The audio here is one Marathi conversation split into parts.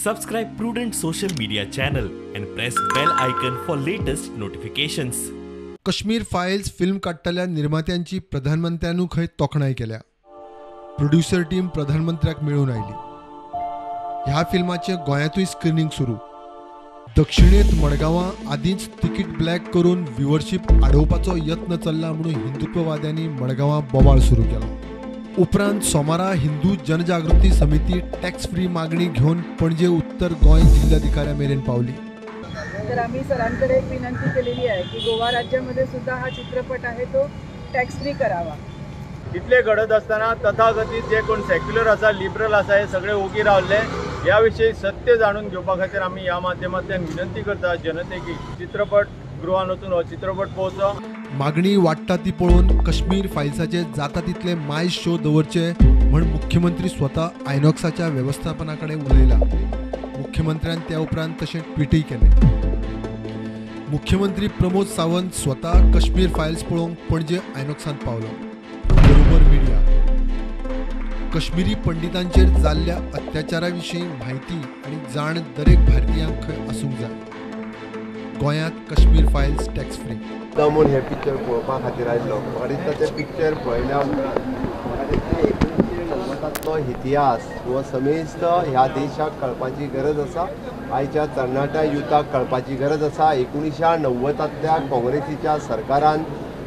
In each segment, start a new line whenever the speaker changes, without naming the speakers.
Subscribe Prudent social media channel and press bell icon for latest notifications.
Kashmir files film काडटल्या निर्मात्यांची प्रधानमंत्र्यांनी खंय तोखणाय केल्या. प्रोड्युसर टीम प्रधानमंत्र्याक मेळून आयली. ह्या फिल्माचे गोंयांतूय स्क्रीनिंग सुरू. दक्षिणेत मडगांवां आदींच तिकीट ब्लॅक करून व्ह्यूअरशीप आडोवपाचो यत्न चल्ला म्हणून हिंदुत्ववाद्यांनी मडगांवां बोवाळ सुरू केलो. उपरांत सोमारा हिंदू जनजागृती समिती टॅक्स फ्री मागणी घेऊन पणजे उत्तर गोंय जिल्हाधिकाऱ्या मेरेन पावली.
तर आम्ही सरांकडे एक विनंती केलेली आहे की गोवा राज्यामध्ये सुद्धा हा चित्रपट आहे तो टॅक्स फ्री करावा.
इतले घडत असताना तथाकथित जे कोण सेक्युलर आसा लिबरल आसा हे सगळे ओगी रावले. ह्या विषयी सत्य जाणून घेवपा खातीर आमी ह्या माध्यमांतल्यान विनंती करता जनतेक की चित्रपट गृहान वचून हो चित्रपट पळोवचो.
मागणी वाडटा ती पळोवन काश्मीर फायल्साचे जाता तितले मायज शो दवरचे म्हण मुख्यमंत्री स्वता आयनॉक्साच्या व्यवस्थापनाकडे उलयला. मुख्यमंत्र्यान त्या उपरांत तशें ट्विटय केलें. मुख्यमंत्री प्रमोद सावंत स्वता काश्मीर फायल्स पळोवंक पणजे आयनॉक्सांत पावलो. बरोबर मिडिया. काश्मीरी पंडितांचेर जाल्ल्या अत्याचारा विशीं म्हायती आनी जाण दरेक भारतीयांक खंय आसूंक जाय. गोंयांत काश्मीर फायल्स टॅक्स फ्री
म्हूण हे पिक्चर पळोवपा खातीर आयिल्लो. म्हाका दिसता तें पिक्चर पळयल्या उपरांत म्हाका दिसता 1990 इतिहास हो समेस्त ह्या देशाक कळपाची गरज आसा. आयच्या तरणाट्या युथाक कळपाची गरज आसा. 1990 काँग्रेसीच्या सरकारान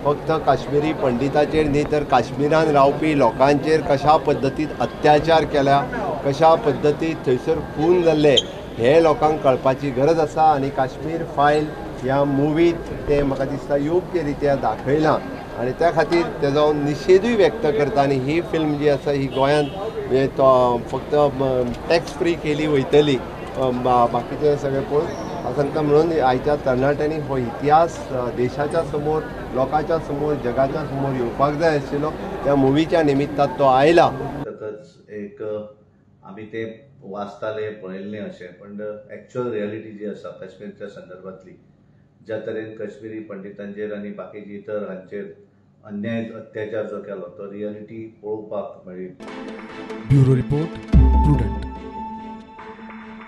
फक्त काश्मीरी पंडिताचेर न्ही तर काश्मीरान रावपी लोकांचेर कशा पद्दतीन अत्याचार केल्या, कशा पद्दतीन थंयसर खून जाल्ले हे लोकांक कळपाची गरज आसा. आनी काश्मीर फायल ह्या मुवींत ते म्हाका दिसता योग्य रित्या दाखयलां आनी त्या खातीर तेजो निशेधूय व्यक्त करता. आनी ही फिल्म जी आसा ही गोंयांत तो फक्त टॅक्स फ्री केली वयतली बाकीचे सगळे पळोवन सांगता. म्हणून आयच्या तरणाट्यांनी हो इतिहास देशाच्या समोर, लोकांच्या समोर, जगाच्या समोर येवपाक जाय आशिल्लो. त्या मुवीच्या निमित्तान तो आयला.
एक आम्ही ते वाचताले पळयल्लें अशें, पण एक्चुअल रियालिटी जी आसा काश्मीरच्या संदर्भातली, ज्या तरेन काश्मीरी पंडितांचेर आनी बाकीचे इतर हांचेर अन्याय अत्याचार जो केलो तो रियालिटी पळोवपाक मेळ्ळी.
Bureau report prudent.